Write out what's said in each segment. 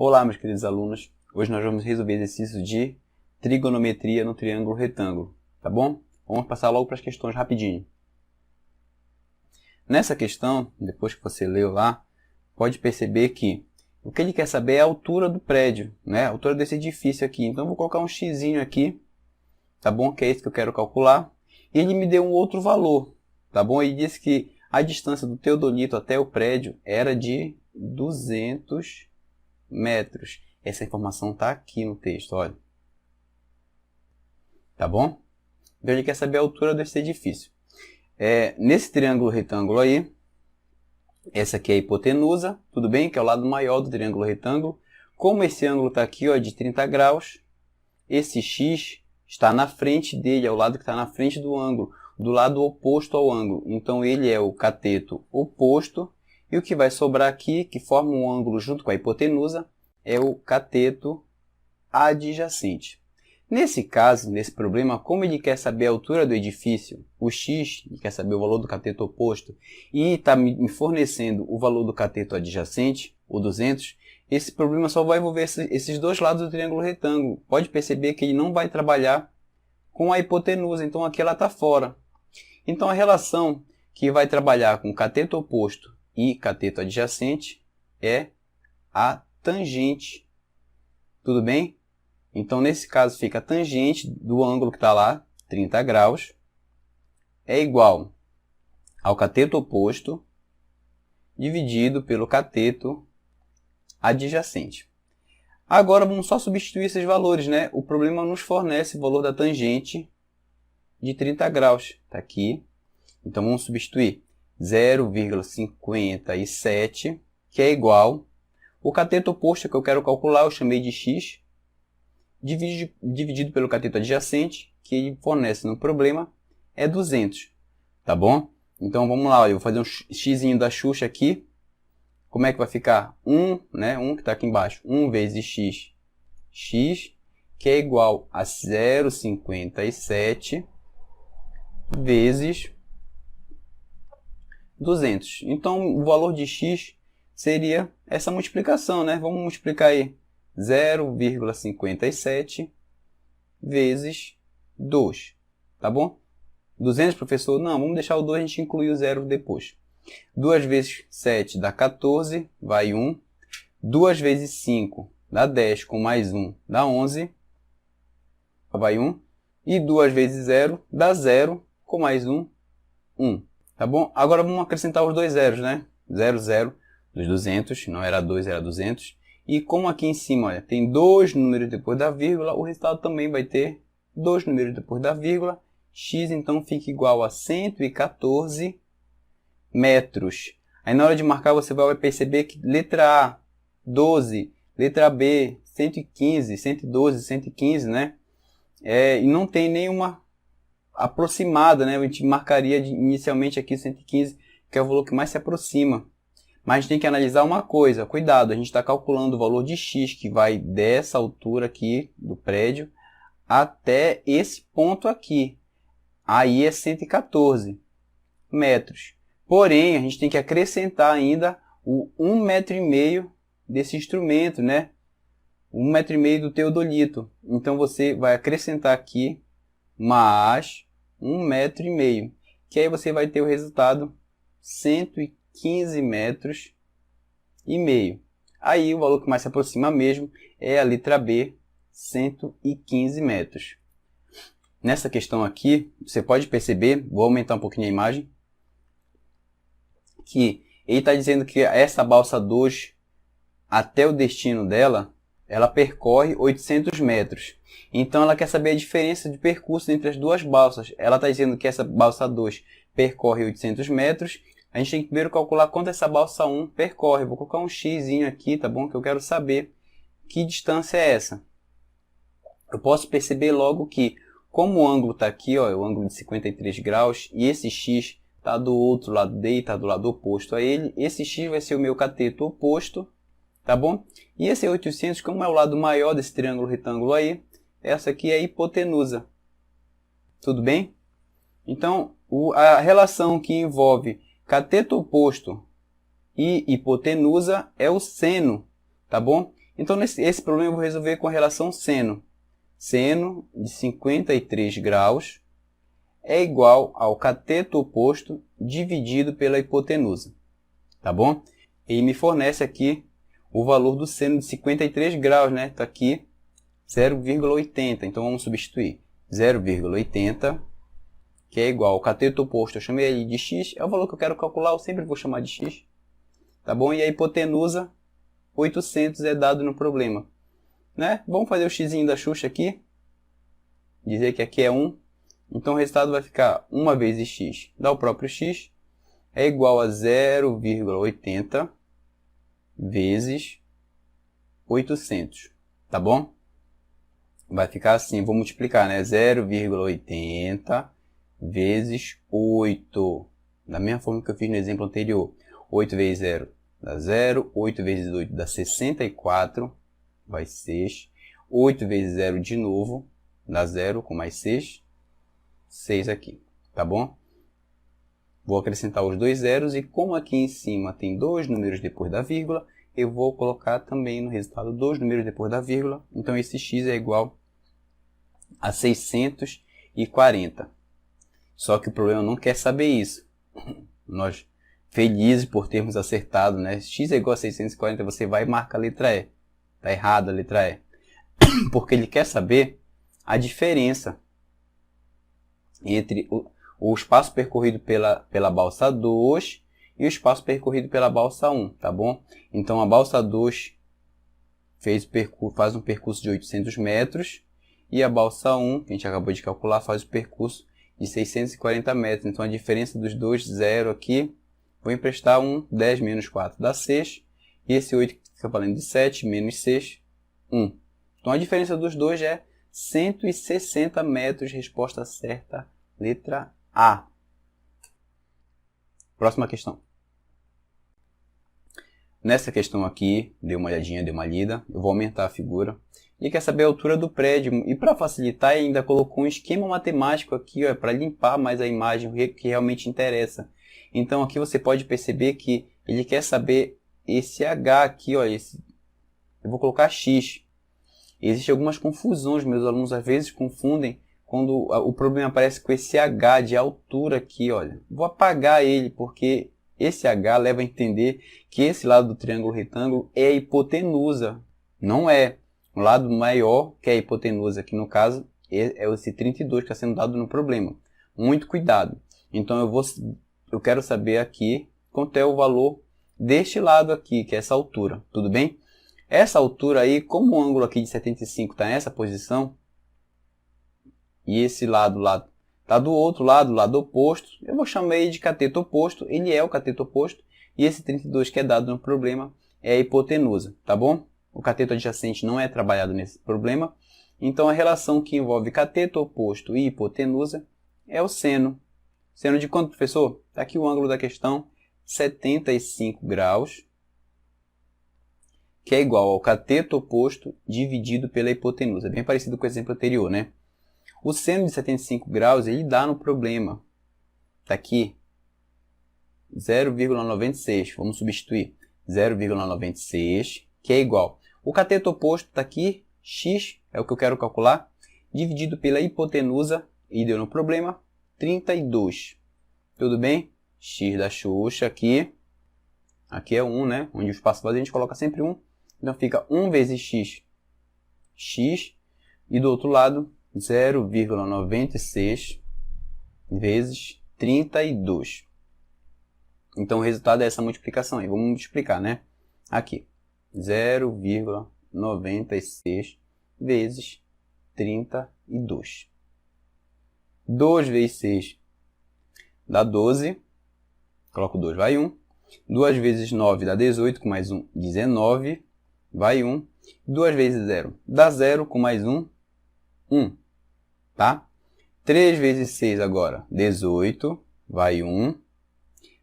Olá, meus queridos alunos. Hoje nós vamos resolver exercícios de trigonometria no triângulo retângulo, tá bom? Vamos passar logo para as questões rapidinho. Nessa questão, depois que você leu lá, pode perceber que o que ele quer saber é a altura do prédio, né? A altura desse edifício aqui. Então eu vou colocar um xzinho aqui, tá bom? Que é esse que eu quero calcular. E ele me deu um outro valor, tá bom? Ele disse que a distância do teodolito até o prédio era de 200 metros. Essa informação está aqui no texto, olha. Tá bom? Então ele quer saber a altura desse edifício. Nesse triângulo retângulo aí, essa aqui é a hipotenusa, tudo bem? Que é o lado maior do triângulo retângulo. Como esse ângulo está aqui, ó, de 30 graus, esse x está na frente dele, é o lado que está na frente do ângulo, do lado oposto ao ângulo. Então ele é o cateto oposto. E o que vai sobrar aqui, que forma um ângulo junto com a hipotenusa, é o cateto adjacente. Nesse caso, nesse problema, como ele quer saber a altura do edifício, o x, ele quer saber o valor do cateto oposto, e está me fornecendo o valor do cateto adjacente, o 200, esse problema só vai envolver esses dois lados do triângulo retângulo. Pode perceber que ele não vai trabalhar com a hipotenusa, então aqui ela está fora. Então a relação que vai trabalhar com o cateto oposto e cateto adjacente é a tangente. Tudo bem? Então, nesse caso, fica a tangente do ângulo que está lá, 30 graus, é igual ao cateto oposto dividido pelo cateto adjacente. Agora, vamos só substituir esses valores, né? O problema nos fornece o valor da tangente de 30 graus. Está aqui. Então, vamos substituir 0,57, que é igual. O cateto oposto que eu quero calcular, eu chamei de x, dividido pelo cateto adjacente, que ele fornece no problema, é 200. Tá bom? Então, vamos lá. Eu vou fazer um xzinho da Xuxa aqui. Como é que vai ficar? 1, né? 1 que está aqui embaixo. 1 vezes x, x, que é igual a 0,57 vezes 200. Então, o valor de x seria essa multiplicação, né? Vamos multiplicar aí 0,57 vezes 2, tá bom? 200, professor? Não, vamos deixar o 2, a gente inclui o 0 depois. 2 vezes 7 dá 14, vai 1. 2 vezes 5 dá 10, com mais 1 dá 11, vai 1. E 2 vezes 0 dá 0, com mais 1, 1. Tá bom? Agora vamos acrescentar os dois zeros, né? 0, 0 dos 200, não era 2, era 200. E como aqui em cima, olha, tem dois números depois da vírgula, o resultado também vai ter dois números depois da vírgula. X, então, fica igual a 114 metros. Aí, na hora de marcar, você vai perceber que letra A, 12, letra B, 115, 112, 115, né? E não tem nenhuma aproximada, né? A gente marcaria inicialmente aqui 115, que é o valor que mais se aproxima. Mas a gente tem que analisar uma coisa, cuidado, a gente está calculando o valor de x, que vai dessa altura aqui do prédio até esse ponto aqui. Aí é 114 metros. Porém, a gente tem que acrescentar ainda o 1,5 metro desse instrumento, né? 1,5 metro do teodolito. Então, você vai acrescentar aqui mais 1,5 metro, que aí você vai ter o resultado 115 metros e meio. Aí o valor que mais se aproxima mesmo é a letra B, 115 metros. Nessa questão aqui, você pode perceber, vou aumentar um pouquinho a imagem, que ele está dizendo que essa balsa 2, até o destino dela, ela percorre 800 metros. Então, ela quer saber a diferença de percurso entre as duas balsas. Ela está dizendo que essa balsa 2 percorre 800 metros. A gente tem que primeiro calcular quanto essa balsa 1 percorre. Vou colocar um xzinho aqui, tá bom? Que eu quero saber que distância é essa. Eu posso perceber logo que, como o ângulo está aqui, ó, é o ângulo de 53 graus, e esse x está do outro lado dele, está do lado oposto a ele, esse x vai ser o meu cateto oposto, tá bom? E esse 800, como é o lado maior desse triângulo retângulo aí, essa aqui é a hipotenusa. Tudo bem? Então, a relação que envolve cateto oposto e hipotenusa é o seno, tá bom? Então, esse problema eu vou resolver com a relação seno. Seno de 53 graus é igual ao cateto oposto dividido pela hipotenusa. Tá bom? E me fornece aqui o valor do seno de 53 graus, né? Está aqui 0,80. Então, vamos substituir 0,80, que é igual ao cateto oposto. Eu chamei ele de x, é o valor que eu quero calcular, eu sempre vou chamar de x. Tá bom? E a hipotenusa, 800, é dado no problema. Né? Vamos fazer o x da Xuxa aqui. Dizer que aqui é 1. Então, o resultado vai ficar 1 vezes x dá o próprio x. É igual a 0,80 vezes 800. Tá bom? Vai ficar assim, vou multiplicar, né? 0,80 vezes 8. Da mesma forma que eu fiz no exemplo anterior. 8 vezes 0 dá 0. 8 vezes 8 dá 64. Vai 6. 8 vezes 0 de novo dá 0 com mais 6. 6 aqui. Tá bom? Vou acrescentar os dois zeros e como aqui em cima tem dois números depois da vírgula, eu vou colocar também no resultado dois números depois da vírgula. Então, esse x é igual a 640. Só que o problema não quer saber isso. Nós, felizes por termos acertado, né? X é igual a 640, você vai e marca a letra E. Está errada a letra E. Porque ele quer saber a diferença entre o espaço percorrido pela balsa 2 e o espaço percorrido pela balsa 1, tá bom? Então, a balsa 2 faz um percurso de 800 metros e a balsa 1, que a gente acabou de calcular, faz o percurso de 640 metros. Então, a diferença dos dois, 0 aqui, vou emprestar 1, 10 menos 4 dá 6, e esse 8 fica valendo de 7, menos 6, 1. Então, a diferença dos dois é 160 metros, resposta certa, letra A. Próxima questão. Nessa questão aqui, dê uma olhadinha, dê uma lida, eu vou aumentar a figura. Ele quer saber a altura do prédio, e para facilitar, ele ainda colocou um esquema matemático aqui, para limpar mais a imagem, que realmente interessa. Então, aqui você pode perceber que ele quer saber esse H aqui, ó, eu vou colocar X. Existem algumas confusões, meus alunos às vezes confundem quando o problema aparece com esse H de altura aqui, olha. Vou apagar ele, porque esse H leva a entender que esse lado do triângulo retângulo é a hipotenusa. Não é. O lado maior, que é a hipotenusa, que no caso é esse 32 que está sendo dado no problema. Muito cuidado. Então eu quero saber aqui quanto é o valor deste lado aqui, que é essa altura. Tudo bem? Essa altura aí, como o ângulo aqui de 75 está nessa posição, e esse lado está do outro lado, lado oposto, eu vou chamar ele de cateto oposto, ele é o cateto oposto, e esse 32 que é dado no problema é a hipotenusa, tá bom? O cateto adjacente não é trabalhado nesse problema, então a relação que envolve cateto oposto e hipotenusa é o seno. Seno de quanto, professor? Está aqui o ângulo da questão, 75 graus, que é igual ao cateto oposto dividido pela hipotenusa. É bem parecido com o exemplo anterior, né? O seno de 75 graus, ele dá no problema. Está aqui, 0,96. Vamos substituir 0,96, que é igual. O cateto oposto está aqui, x, é o que eu quero calcular, dividido pela hipotenusa, e deu no problema, 32. Tudo bem? X da Xuxa aqui. Aqui é 1, né? Onde o espaço vazio a gente coloca sempre 1. Então fica 1 vezes x, x. E do outro lado, 0,96 vezes 32. Então o resultado é essa multiplicação aí. Vamos multiplicar, né? Aqui, 0,96 vezes 32. 2 vezes 6 dá 12. Coloco 2, vai 1. 2 vezes 9 dá 18, com mais 1, 19. Vai 1. 2 vezes 0 dá 0, com mais 1, 1. Tá? 3 vezes 6 agora, 18. Vai 1.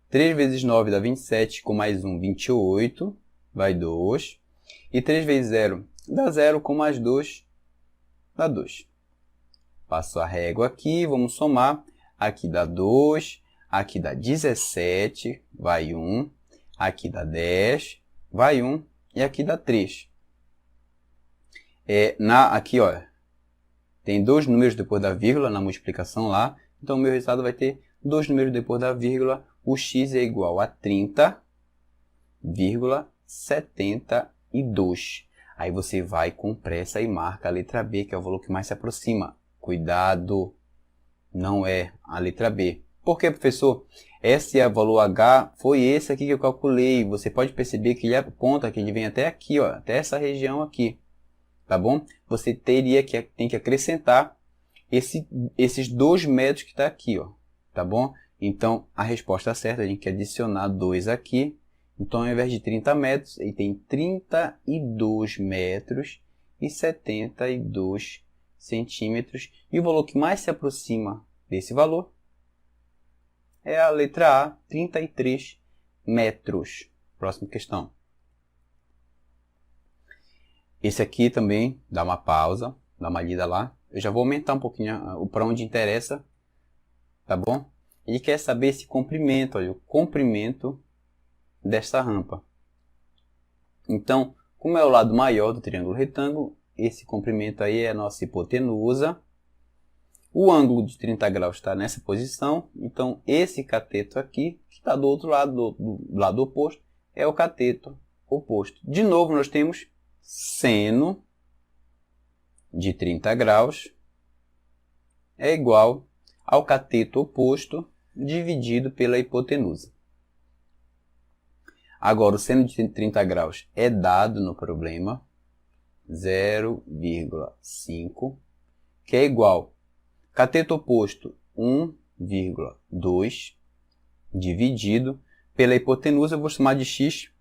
3 vezes 9 dá 27, com mais 1, 28. Vai 2. E 3 vezes 0 dá 0, com mais 2, dá 2. Passo a régua aqui, vamos somar. Aqui dá 2. Aqui dá 17, vai 1. Aqui dá 10, vai 1. E aqui dá 3. Aqui, ó, tem dois números depois da vírgula na multiplicação lá. Então, o meu resultado vai ter dois números depois da vírgula. O x é igual a 30,72. Aí você vai com pressa e marca a letra B, que é o valor que mais se aproxima. Cuidado, não é a letra B. Por quê, professor? Esse é o valor H, foi esse aqui que eu calculei. Você pode perceber que ele aponta, que ele vem até aqui, ó, até essa região aqui. Tá bom? Você tem que acrescentar esses 2 metros que está aqui, ó. Tá bom? Então, a resposta certa, a gente quer adicionar 2 aqui. Então, ao invés de 30 metros, ele tem 32 metros e 72 centímetros. E o valor que mais se aproxima desse valor é a letra A, 33 metros. Próxima questão. Esse aqui também, dá uma pausa, dá uma lida lá. Eu já vou aumentar um pouquinho para onde interessa, tá bom? Ele quer saber esse comprimento, olha, o comprimento desta rampa. Então, como é o lado maior do triângulo retângulo, esse comprimento aí é a nossa hipotenusa. O ângulo de 30 graus está nessa posição, então esse cateto aqui, que está do outro lado, do lado oposto, é o cateto oposto. De novo, nós temos seno de 30 graus é igual ao cateto oposto dividido pela hipotenusa. Agora, o seno de 30 graus é dado no problema 0,5, que é igual cateto oposto 1,2 dividido pela hipotenusa, eu vou chamar de x,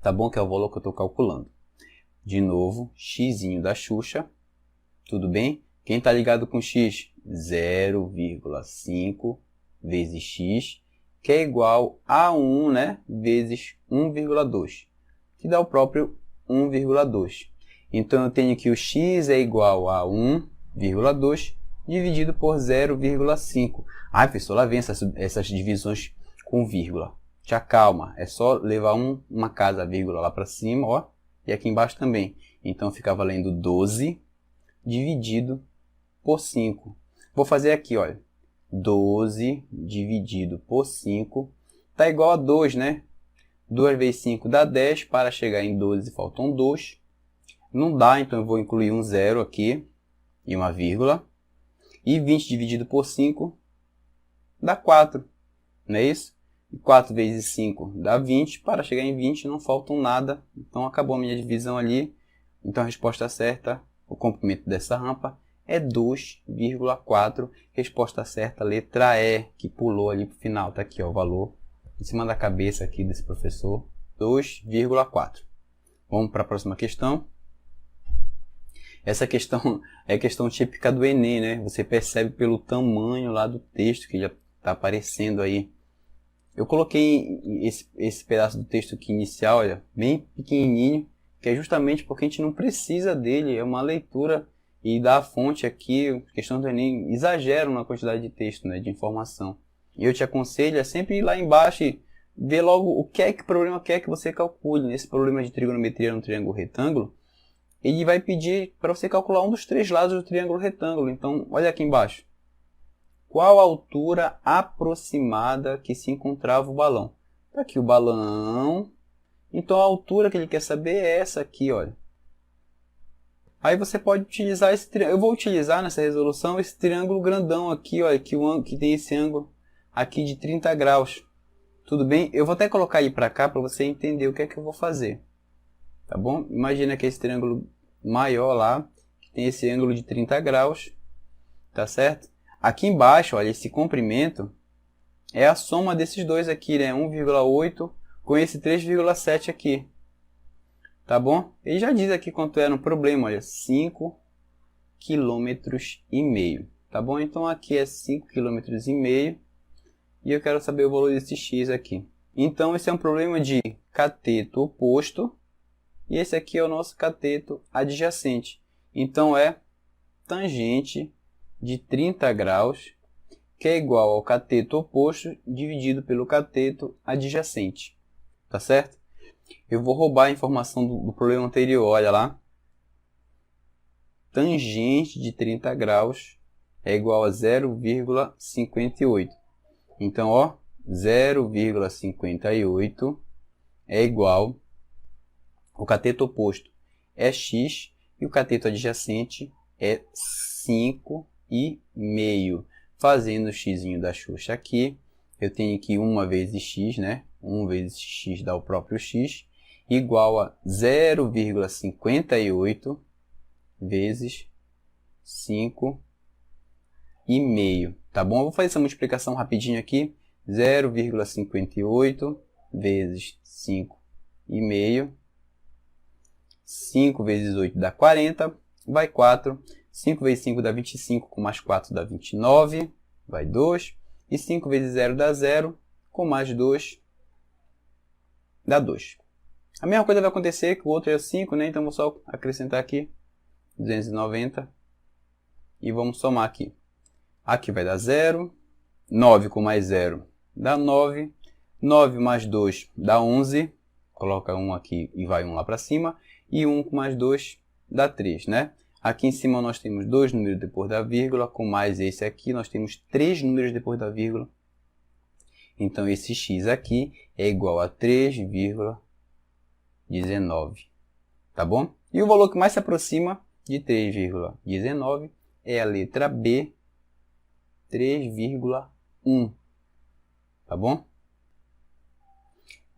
tá bom? Que é o valor que eu estou calculando. De novo, xzinho da Xuxa, tudo bem? Quem está ligado com x? 0,5 vezes x, que é igual a 1, né? Vezes 1,2, que dá o próprio 1,2. Então, eu tenho que o x é igual a 1,2 dividido por 0,5. Ai, professor, lá vem essas divisões com vírgula. Te acalma, é só levar uma casa vírgula lá para cima, ó, e aqui embaixo também. Então, fica valendo 12 dividido por 5. Vou fazer aqui, olha. 12 dividido por 5 está igual a 2, né? 2 vezes 5 dá 10. Para chegar em 12, faltam 2. Não dá, então eu vou incluir um zero aqui e uma vírgula. E 20 dividido por 5 dá 4. Não é isso? E 4 vezes 5 dá 20. Para chegar em 20 não faltam nada. Então acabou a minha divisão ali. Então a resposta certa, o comprimento dessa rampa, é 2,4. Resposta certa, letra E, que pulou ali para o final. Está aqui ó, o valor em cima da cabeça aqui desse professor. 2,4. Vamos para a próxima questão. Essa questão é a questão típica do Enem, né? Você percebe pelo tamanho lá do texto que já está aparecendo aí. Eu coloquei esse pedaço do texto aqui inicial, olha, bem pequenininho, que é justamente porque a gente não precisa dele. É uma leitura e da fonte aqui, questão do Enem, exageram na quantidade de texto, né, de informação. E eu te aconselho a sempre ir lá embaixo e ver logo o que é que o problema quer que você calcule. Nesse problema de trigonometria no triângulo retângulo, ele vai pedir para você calcular um dos 3 lados do triângulo retângulo. Então, olha aqui embaixo. Qual a altura aproximada que se encontrava o balão? Está aqui o balão. Então, a altura que ele quer saber é essa aqui, olha. Aí você pode utilizar esse triângulo. Eu vou utilizar nessa resolução esse triângulo grandão aqui, olha, que tem esse ângulo aqui de 30 graus. Tudo bem? Eu vou até colocar ele para cá para você entender o que é que eu vou fazer. Tá bom? Imagina que esse triângulo maior lá, que tem esse ângulo de 30 graus. Tá certo? Aqui embaixo, olha, esse comprimento é a soma desses dois aqui, né? 1,8 com esse 3,7 aqui. Tá bom? Ele já diz aqui quanto é no problema, olha, 5,5 km. Tá bom? Então aqui é 5,5 km e eu quero saber o valor desse x aqui. Então esse é um problema de cateto oposto e esse aqui é o nosso cateto adjacente. Então é tangente de 30 graus, que é igual ao cateto oposto dividido pelo cateto adjacente. Tá certo? Eu vou roubar a informação do problema anterior, olha lá. tangente de 30 graus é igual a 0,58. Então, ó, 0,58 é igual, o cateto oposto é x e o cateto adjacente é 5,5. Fazendo o x da Xuxa aqui, eu tenho que 1 vezes x, né? 1 vezes x dá o próprio x, igual a 0,58 vezes 5,5. Tá bom? Eu vou fazer essa multiplicação rapidinho aqui. 0,58 vezes 5,5. 5 vezes 8 dá 40, vai 4. 5 vezes 5 dá 25, com mais 4 dá 29, vai 2. E 5 vezes 0 dá 0, com mais 2 dá 2. A mesma coisa vai acontecer, que o outro é 5, né? Então vou só acrescentar aqui 290 e vamos somar aqui. Aqui vai dar 0, 9 com mais 0 dá 9, 9 mais 2 dá 11, coloca 1 aqui e vai 1 lá para cima, e 1 com mais 2 dá 3, né? Aqui em cima nós temos 2 números depois da vírgula, com mais esse aqui nós temos 3 números depois da vírgula. Então esse x aqui é igual a 3,19, tá bom? E o valor que mais se aproxima de 3,19 é a letra B, 3,1, tá bom?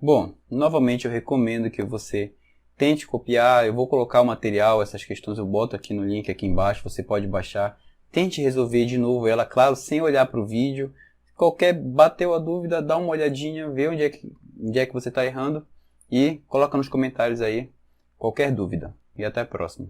Bom, novamente eu recomendo que você tente copiar. Eu vou colocar o material, essas questões eu boto aqui no link aqui embaixo, você pode baixar. Tente resolver de novo ela, claro, sem olhar para o vídeo. Bateu a dúvida, dá uma olhadinha, vê onde é que você está errando e coloca nos comentários aí qualquer dúvida. E até a próxima.